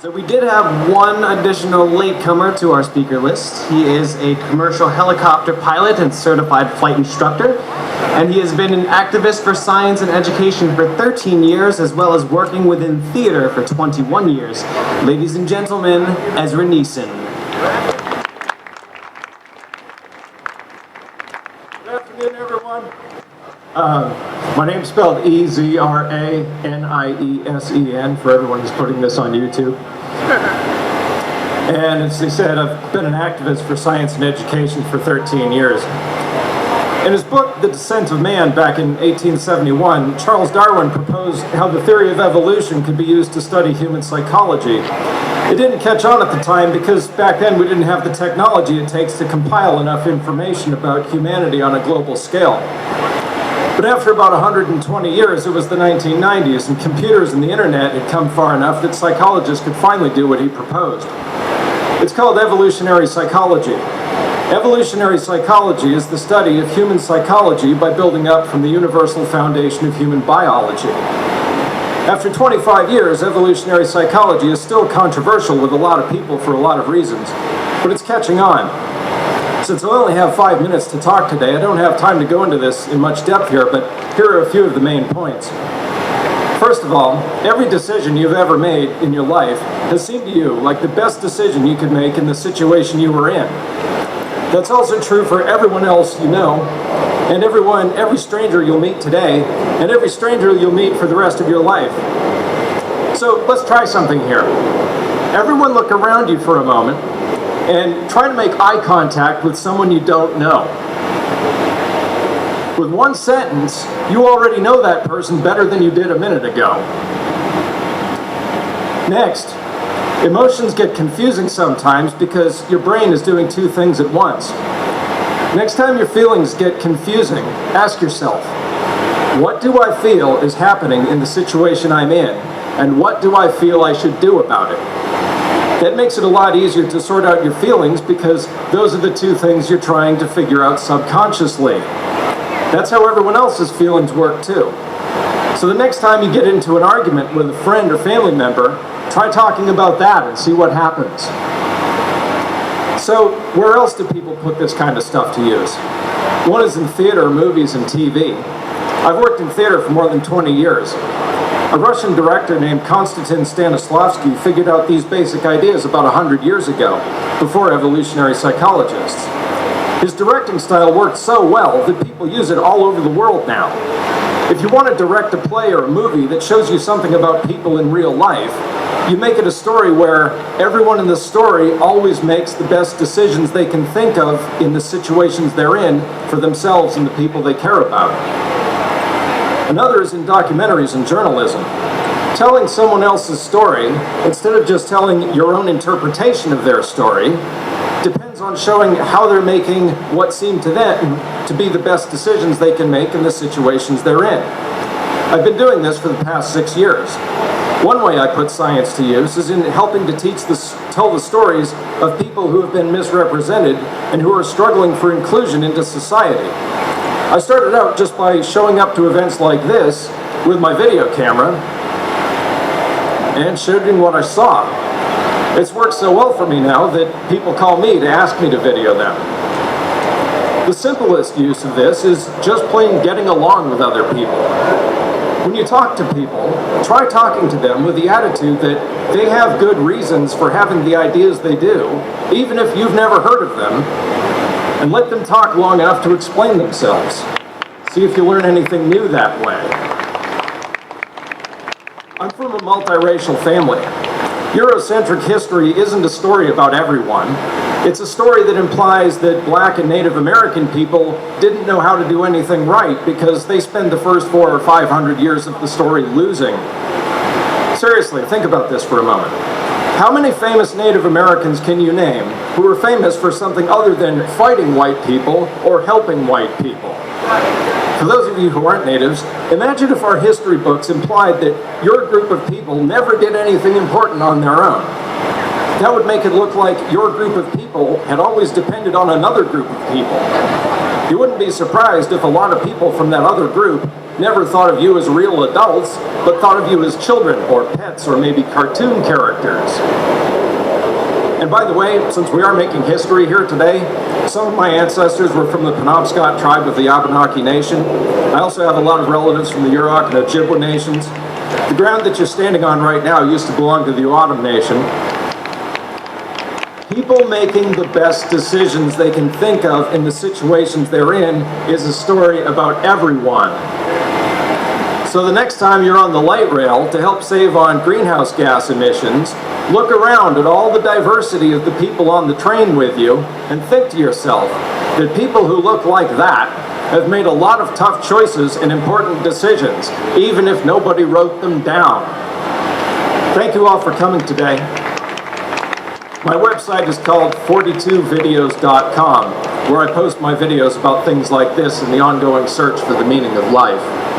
So we did have one additional latecomer to our speaker list. He is a commercial helicopter pilot and certified flight instructor, and he has been an activist for science and education for 13 years, as well as working within theater for 21 years. Ladies and gentlemen, Ezra Niesen. Good afternoon, everyone. My name's spelled E-Z-R-A-N-I-E-S-E-N for everyone who's putting this on YouTube. And as they said, I've been an activist for science and education for 13 years. In his book, The Descent of Man, back in 1871, Charles Darwin proposed how the theory of evolution could be used to study human psychology. It didn't catch on at the time because back then we didn't have the technology it takes to compile enough information about humanity on a global scale. But after about 120 years, it was the 1990s, and computers and the internet had come far enough that psychologists could finally do what he proposed. It's called evolutionary psychology. Evolutionary psychology is the study of human psychology by building up from the universal foundation of human biology. After 25 years, evolutionary psychology is still controversial with a lot of people for a lot of reasons, but it's catching on. Since I only have 5 minutes to talk today, I don't have time to go into this in much depth here, but here are a few of the main points. First of all, every decision you've ever made in your life has seemed to you like the best decision you could make in the situation you were in. That's also true for everyone else you know, and every stranger you'll meet today, and every stranger you'll meet for the rest of your life. So let's try something here. Everyone look around you for a moment, and try to make eye contact with someone you don't know. With one sentence, you already know that person better than you did a minute ago. Next, emotions get confusing sometimes because your brain is doing two things at once. Next time your feelings get confusing, ask yourself, what do I feel is happening in the situation I'm in, and what do I feel I should do about it? That makes it a lot easier to sort out your feelings because those are the two things you're trying to figure out subconsciously. That's how everyone else's feelings work too. So the next time you get into an argument with a friend or family member, try talking about that and see what happens. So where else do people put this kind of stuff to use? One is in theater, movies, and TV. I've worked in theater for more than 20 years. A Russian director named Konstantin Stanislavski figured out these basic ideas about 100 years ago, before evolutionary psychologists. His directing style worked so well that people use it all over the world now. If you want to direct a play or a movie that shows you something about people in real life, you make it a story where everyone in the story always makes the best decisions they can think of in the situations they're in for themselves and the people they care about. Another is in documentaries and journalism. Telling someone else's story, instead of just telling your own interpretation of their story, depends on showing how they're making what seem to them to be the best decisions they can make in the situations they're in. I've been doing this for the past 6 years. One way I put science to use is in helping to tell the stories of people who have been misrepresented and who are struggling for inclusion into society. I started out just by showing up to events like this with my video camera and shooting what I saw. It's worked so well for me now that people call me to ask me to video them. The simplest use of this is just plain getting along with other people. When you talk to people, try talking to them with the attitude that they have good reasons for having the ideas they do, even if you've never heard of them, and let them talk long enough to explain themselves. See if you learn anything new that way. I'm from a multiracial family. Eurocentric history isn't a story about everyone. It's a story that implies that Black and Native American people didn't know how to do anything right because they spend the first 400 or 500 years of the story losing. Seriously, think about this for a moment. How many famous Native Americans can you name who were famous for something other than fighting white people or helping white people? For those of you who aren't natives, imagine if our history books implied that your group of people never did anything important on their own. That would make it look like your group of people had always depended on another group of people. You wouldn't be surprised if a lot of people from that other group never thought of you as real adults, but thought of you as children or pets or maybe cartoon characters. And by the way, since we are making history here today, some of my ancestors were from the Penobscot tribe of the Abenaki Nation. I also have a lot of relatives from the Yurok and Ojibwa nations. The ground that you're standing on right now used to belong to the O'odham Nation. People making the best decisions they can think of in the situations they're in is a story about everyone. So the next time you're on the light rail to help save on greenhouse gas emissions, look around at all the diversity of the people on the train with you and think to yourself that people who look like that have made a lot of tough choices and important decisions, even if nobody wrote them down. Thank you all for coming today. My website is called 42videos.com, where I post my videos about things like this and the ongoing search for the meaning of life.